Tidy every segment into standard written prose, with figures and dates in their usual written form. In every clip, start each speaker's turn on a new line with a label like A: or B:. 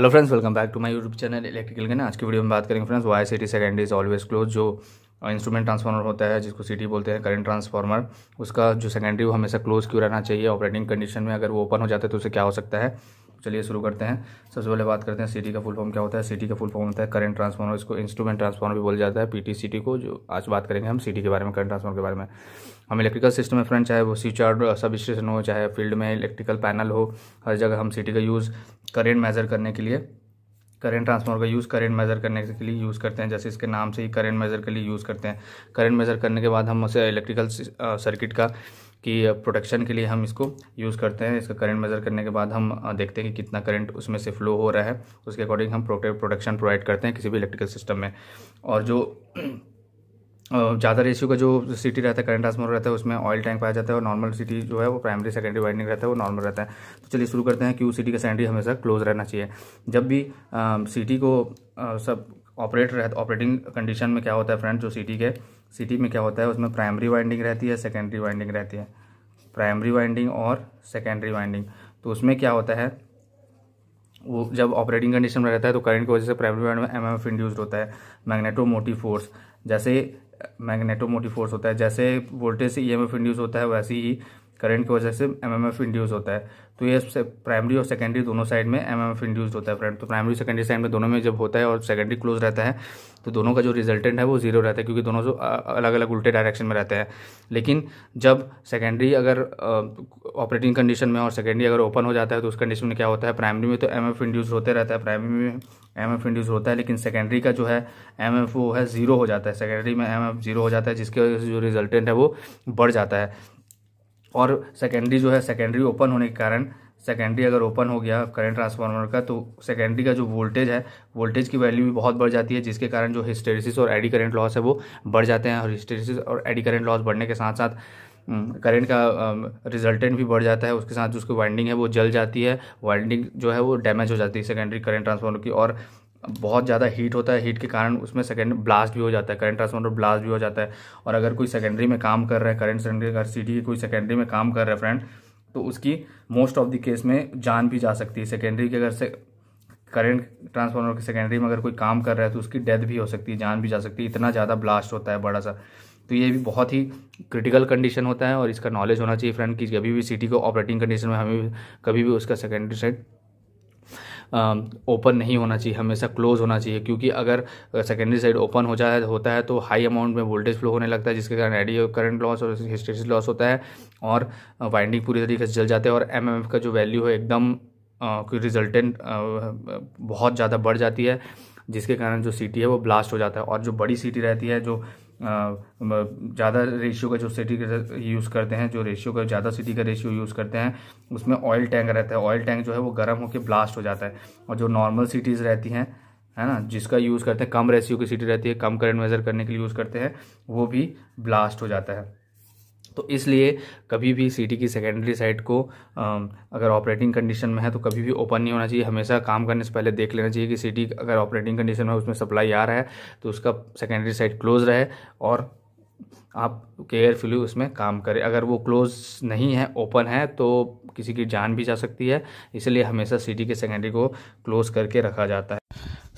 A: Hello friends, welcome back to my YouTube channel electrical ज्ञान। आज की वीडियो में बात करेंगे friends why CT secondary is always close. जो इंस्ट्रूमेंट ट्रांसफार्मर होता है जिसको सिटी बोलते हैं, करंट ट्रांसफार्मर, उसका जो सेकेंडरी वो हमेशा क्लोज क्यों रहना चाहिए ऑपरेटिंग कंडीशन में। अगर वो ओपन हो जाता है तो उसे क्या हो सकता है। चलिए शुरू करते हैं। सबसे पहले बात करते हैं सिटी का फुल फॉर्म क्या होता है। सिटी का फुल फॉर्म होता है करंट ट्रांसफार्मर, इसको इंस्ट्रूमेंट ट्रांसफार्मर भी बोला जाता है, पीटीसीटी को। जो आज बात करेंगे हम सिटी के बारे में, करंट ट्रांसफार्मर के बारे में। हम इलेक्ट्रिकल सिस्टम में फ्रेंड, चाहे वो स्विच यार्ड सब स्टेशन हो, चाहे फील्ड में इलेक्ट्रिकल पैनल हो, हर जगह हम सिटी का यूज़ करंट मेजर करने के लिए, करंट ट्रांसफार्मर का यूज़ करंट मेजर करने के लिए यूज़ करते हैं। जैसे इसके नाम से ही करंट मेजर के लिए यूज़ करते हैं। करंट मेजर करने के बाद हम उसे इलेक्ट्रिकल सर्किट का की प्रोटेक्शन के लिए हम इसको यूज़ करते हैं। इसका करंट मेजर करने के बाद हम देखते हैं कि कितना करंट उसमें से फ्लो हो रहा है, उसके अकॉर्डिंग हम प्रोटेक्शन प्रोवाइड करते हैं किसी भी इलेक्ट्रिकल सिस्टम में। और जो ज़्यादा रेशियो का जो सिटी रहता है, करंट ट्रांसफार्मर रहता है, उसमें ऑयल टैंक पाया जाता है। और नॉर्मल सिटी जो है वो प्राइमरी सेकेंडरी वाइंडिंग रहता है, वो नॉर्मल रहता है। तो चलिए शुरू करते हैं। क्यों सिटी का सेकेंडरी हमेशा क्लोज रहना चाहिए। जब भी सिटी को सब ऑपरेटिंग कंडीशन में क्या होता है फ्रेंड, जो सिटी में क्या होता है, उसमें प्राइमरी वाइंडिंग रहती है, सेकेंडरी वाइंडिंग रहती है, प्राइमरी वाइंडिंग और सेकेंडरी वाइंडिंग। तो उसमें क्या होता है, वो जब ऑपरेटिंग कंडीशन में रहता है तो करंट की वजह से प्राइमरी वाइंडिंग में एमएमएफ इंड्यूस्ड होता है, मैग्नेटोमोटिव फोर्स। जैसे मैग्नेटोमोटिव फोर्स होता है, जैसे वोल्टेज से ईएमएफ इंड्यूस होता है, वैसे ही करंट की वजह से एमएमएफ इंड्यूस होता है। तो ये प्राइमरी और सेकेंडरी दोनों साइड में एमएमएफ इंड्यूस्ड होता है फ्रेंड। तो प्राइमरी सेकेंडरी साइड में दोनों में जब होता है और सेकेंडरी क्लोज रहता है तो दोनों का जो रिजल्टेंट है वो जीरो रहता है, क्योंकि दोनों जो अलग अलग उल्टे डायरेक्शन में रहते हैं। लेकिन जब सेकेंडरी अगर ऑपरेटिंग कंडीशन में और सेकेंडरी अगर ओपन हो जाता है तो उस कंडीशन में क्या होता है, प्राइमरी में तो एमएमएफ इंड्यूस होते रहता है, प्राइमरी में एमएमएफ इंड्यूस होता है, लेकिन सेकेंडरी का जो है एमएमएफ वो है जीरो हो जाता है। सेकेंडरी में एमएमएफ जीरो हो जाता है, जिसकी वजह से जो रिजल्टेंट है वो बढ़ जाता है। और सेकेंडरी जो है, सेकेंडरी ओपन होने के कारण, सेकेंडरी अगर ओपन हो गया करंट ट्रांसफार्मर का, तो सेकेंडरी का जो वोल्टेज है, वोल्टेज की वैल्यू भी बहुत बढ़ जाती है, जिसके कारण जो हिस्टेरिसिस और एडी करंट लॉस है वो बढ़ जाते हैं। और हिस्टेरिसिस और एडी करंट लॉस बढ़ने के साथ साथ करंट का रिजल्टेंट भी बढ़ जाता है। उसके साथ जो उसकी वाइंडिंग है वो जल जाती है, वाइंडिंग जो है वो डैमेज हो जाती है सेकेंडरी करंट ट्रांसफार्मर की। और बहुत ज़्यादा हीट होता है, हीट के कारण उसमें सेकेंडरी ब्लास्ट भी हो जाता है, करंट ट्रांसफार्मर ब्लास्ट भी हो जाता है। और अगर कोई सेकेंडरी में काम कर रहा है, करंट सेकेंडरी अगर सिटी की कोई सेकेंडरी में काम कर रहा है फ्रेंड, तो उसकी मोस्ट ऑफ द केस में जान भी जा सकती है। सेकेंडरी के अगर से करंट ट्रांसफार्मर की सेकेंडरी में अगर कोई काम कर रहा है तो उसकी डेथ भी हो सकती है, जान भी जा सकती है, इतना ज़्यादा ब्लास्ट होता है बड़ा सा। तो ये भी बहुत ही क्रिटिकल कंडीशन होता है और इसका नॉलेज होना चाहिए फ्रेंड कि कभी भी सिटी को ऑपरेटिंग कंडीशन में हमें कभी भी उसका सेकेंडरी साइड ओपन नहीं होना चाहिए, हमेशा क्लोज होना चाहिए। क्योंकि अगर सेकेंडरी साइड ओपन होता है तो हाई अमाउंट में वोल्टेज फ्लो होने लगता है, जिसके कारण एडी करंट लॉस और हिस्टेरिसिस लॉस होता है और वाइंडिंग पूरी तरीके से जल जाते हैं। और एमएमएफ का जो वैल्यू है एकदम कोई रिजल्टेंट बहुत ज़्यादा बढ़ जाती है, जिसके कारण जो सिटी है वो ब्लास्ट हो जाता है। और जो बड़ी सिटी रहती है, जो ज़्यादा रेशियो का जो सिटी का यूज़ करते हैं, जो रेशियो का ज़्यादा सिटी का रेशियो यूज़ करते हैं, उसमें ऑयल टैंक रहता है। ऑयल टैंक जो है वो गर्म होकर ब्लास्ट हो जाता है। और जो नॉर्मल सिटीज़ रहती हैं, है ना, जिसका यूज़ करते हैं, कम रेशियो की सिटी रहती है, कम करंट मेजर करने के लिए यूज़ करते हैं, वो भी ब्लास्ट हो जाता है। तो इसलिए कभी भी सिटी की सेकेंडरी साइड को अगर ऑपरेटिंग कंडीशन में है तो कभी भी ओपन नहीं होना चाहिए। हमेशा काम करने से पहले देख लेना चाहिए कि सिटी अगर ऑपरेटिंग कंडीशन में उसमें सप्लाई आ रहा है तो उसका सेकेंडरी साइड क्लोज रहे और आप केयरफुली उसमें काम करें। अगर वो क्लोज नहीं है, ओपन है, तो किसी की जान भी जा सकती है। इसलिए हमेशा सिटी के सेकेंडरी को क्लोज करके रखा जाता है।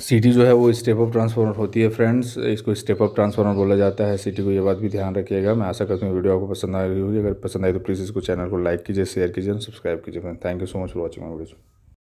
A: सिटी जो है वो स्टेप अप ट्रांसफार्मर होती है फ्रेंड्स, इसको स्टेप अप ट्रांसफार्मर बोला जाता है सिटी को। ये बात भी ध्यान रखिएगा। मैं आशा करता हूँ वीडियो आपको पसंद आ रही होगी। अगर पसंद आई तो प्लीज़ इसको चैनल को लाइक कीजिए, शेयर कीजिए और सब्सक्राइब कीजिए। Thank you so much for watching my video.